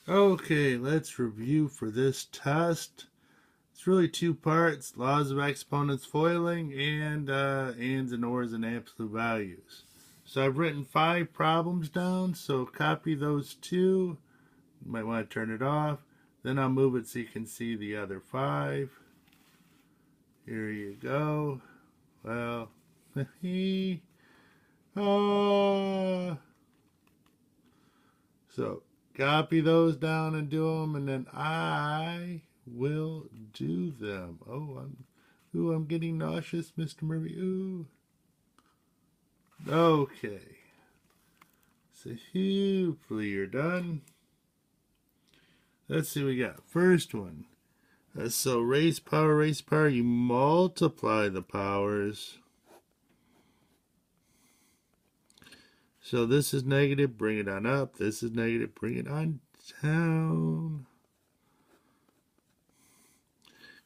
Okay, let's review for this test. It's really two parts: laws of exponents foiling and ands and ors and absolute values. So I've written 5 problems down, so copy those 2. You might want to turn it off. Then I'll move it so you can see the other 5. Here you go. Well, so copy those down and do them, and then I will do them. I'm getting nauseous, Mr. Murphy. Ooh. Okay. So hopefully you're done. Let's see what we got. First one. So raise power, you multiply the powers. So this is negative, bring it on up. This is negative, bring it on down.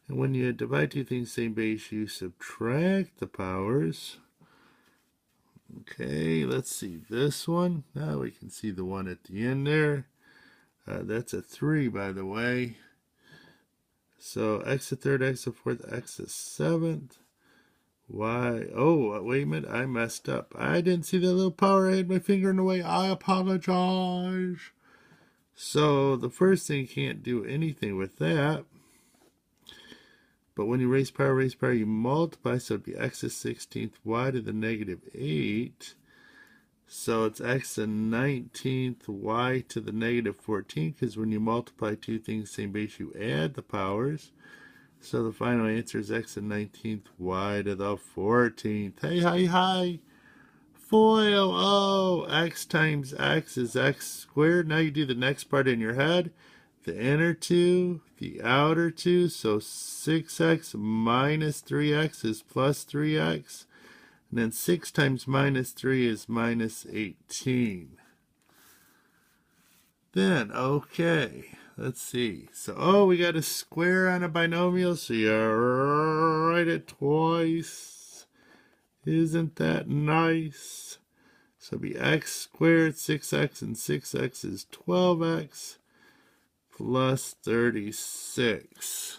And when you divide two things same base, you subtract the powers. Okay, let's see this one. Now we can see the one at the end there. That's a 3, by the way. So x to third, x to fourth, x to seventh. Why? Oh, wait a minute. I messed up. I didn't see that little power. I had my finger in the way. I apologize. So the first thing, you can't do anything with that. But when you raise power, you multiply. So it'd be x to 16th, y to the negative 8. So it's x to 19th, y to the negative 14. Because when you multiply two things same base, you add the powers. So the final answer is x to the 19th, y to the 14th. Hey. Foil. Oh, x times x is x squared. Now you do the next part in your head. The inner 2, the outer 2. So 6x minus 3x is plus 3x. And then 6 times minus 3 is minus 18. Then, okay. Let's see. So, we got a square on a binomial, so you write it twice. Isn't that nice? So it'll be x squared, 6x, and 6x is 12x plus 36.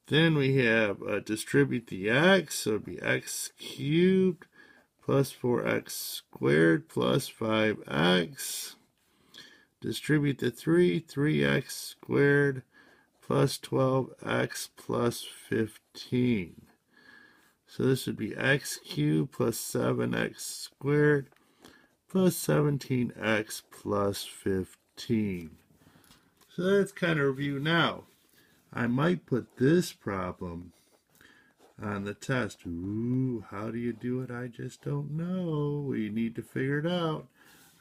Then we have distribute the x, so it'll be x cubed plus 4x squared plus 5x. Distribute the 3x squared plus 12x plus 15. So this would be x cubed plus 7x squared plus 17x plus 15. So that's kind of review. Now, I might put this problem on the test. Ooh, how do you do it? I just don't know. We need to figure it out.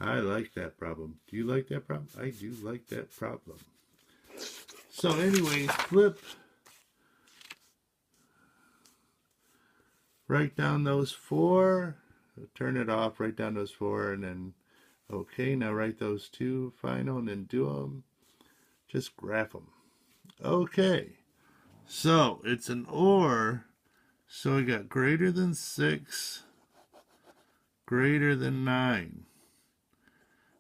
I like that problem. Do you like that problem? I do like that problem. So anyway, flip. Write down those 4. Turn it off. Write down those 4 and then, okay, now write those 2 final and then do them. Just graph them. Okay. So it's an OR. So we got greater than 6, greater than 9.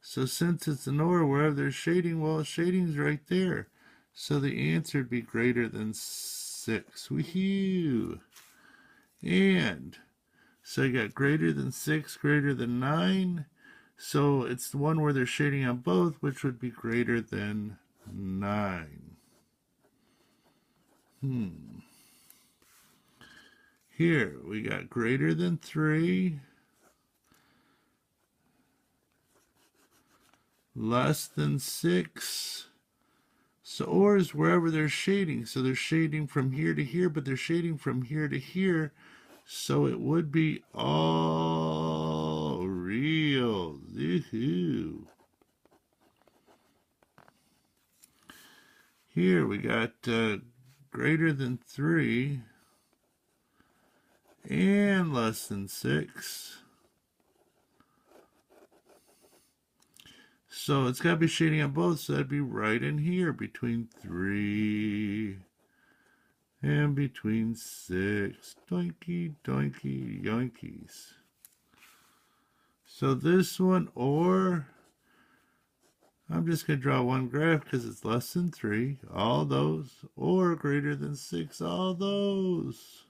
So since it's an OR, wherever there's shading, well, shading's right there. So the answer would be greater than 6. Woohoo! And so you got greater than 6, greater than 9. So it's the one where they're shading on both, which would be greater than 9. Here we got greater than 3, less than 6. So or is wherever they're shading. So they're shading from here to here, but they're shading from here to here. So it would be all real. Woohoo. Here we got greater than 3 and less than 6. So it's got to be shading on both, so that'd be right in here between 3 and between 6. Doinky, doinky, yoinkies. So this one, or I'm just going to draw one graph because it's less than 3, all those, or greater than 6, all those.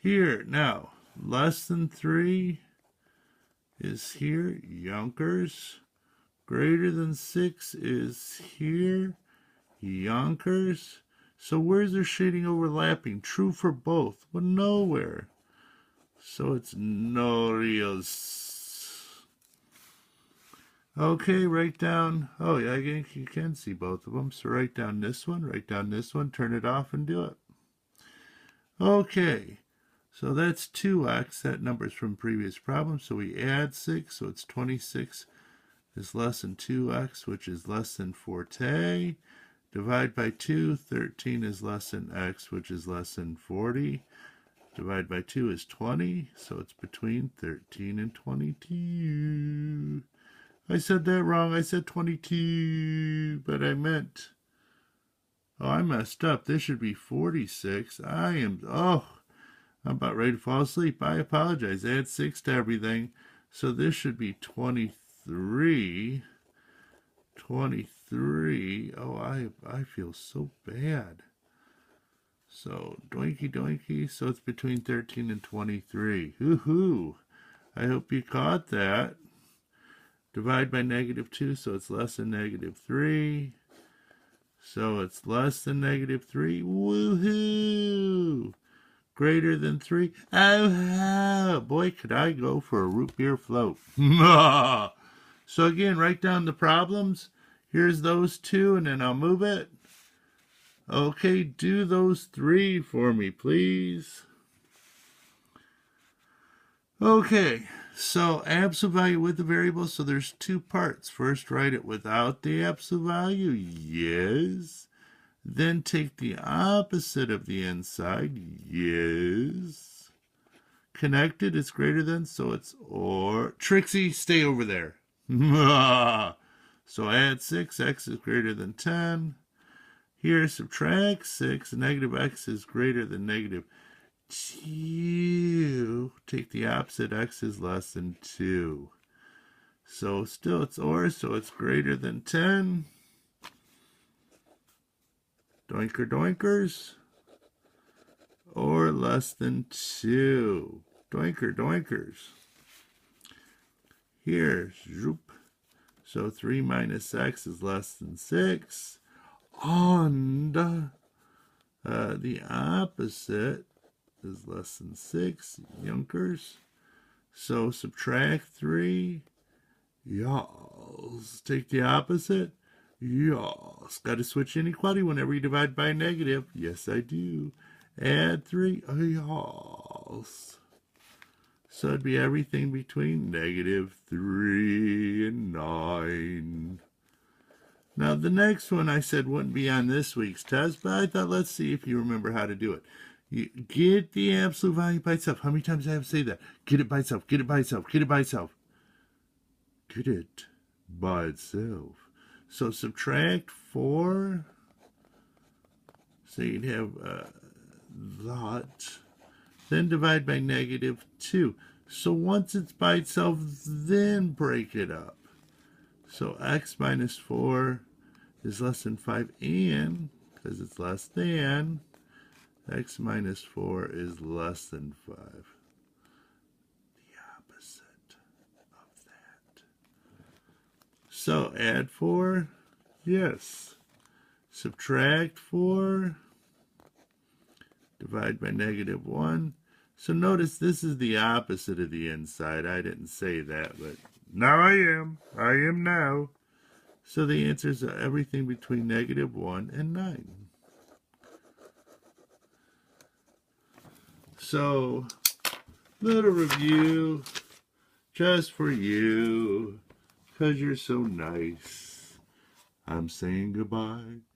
Here, now, less than 3 is here, Yonkers. Greater than 6 is here, Yonkers. So where's their shading overlapping? True for both. Well, nowhere. So it's Norios. Okay, write down. Oh, yeah, you can see both of them. So write down this one, turn it off and do it. Okay, so that's 2x. That number's from previous problem. So we add 6, so it's 26 is less than 2x, which is less than 40. Divide by 2, 13 is less than x, which is less than 40. Divide by 2 is 20, so it's between 13 and 22. I said that wrong. I said 22, but I meant... Oh, I messed up. This should be 46. I'm about ready to fall asleep. I apologize. Add 6 to everything. So this should be 23. 23. Oh, I feel so bad. So, doinky doinky. So it's between 13 and 23. Hoo-hoo. I hope you caught that. Divide by -2, so it's less than -3. So it's less than -3. Woohoo! Greater than 3. Oh, boy, could I go for a root beer float. So again, write down the problems. Here's those 2, and then I'll move it. Okay, do those 3 for me, please. Okay, so absolute value with the variable, so there's 2 parts. First, write it without the absolute value, yes. Then take the opposite of the inside, yes. Connected is greater than, so it's or. Trixie, stay over there. So add 6, x is greater than 10. Here, subtract 6, negative x is greater than -2. Take the opposite, x is less than 2. So still it's or, so it's greater than 10. Doinker doinkers. Or less than 2. Doinker doinkers. Here, zoop. So 3 minus x is less than 6. And the opposite is less than 6, Yonkers. So subtract 3, yalls. Take the opposite, yalls. Got to switch inequality whenever you divide by a negative. Yes, I do. Add 3, yalls. So it'd be everything between -3 and 9. Now, the next one I said wouldn't be on this week's test, but I thought let's see if you remember how to do it. You get the absolute value by itself. How many times do I have to say that? Get it by itself, get it by itself, get it by itself. Get it by itself. So subtract 4. So you'd have that. Then divide by -2. So once it's by itself, then break it up. So x minus 4 is less than 5, and because it's less than, x minus 4 is less than 5. The opposite of that. So add 4, yes. Subtract 4, divide by -1. So notice this is the opposite of the inside. I didn't say that, but now I am. I am now. So the answers are everything between -1 and 9. So, little review just for you, 'cause you're so nice. I'm saying goodbye.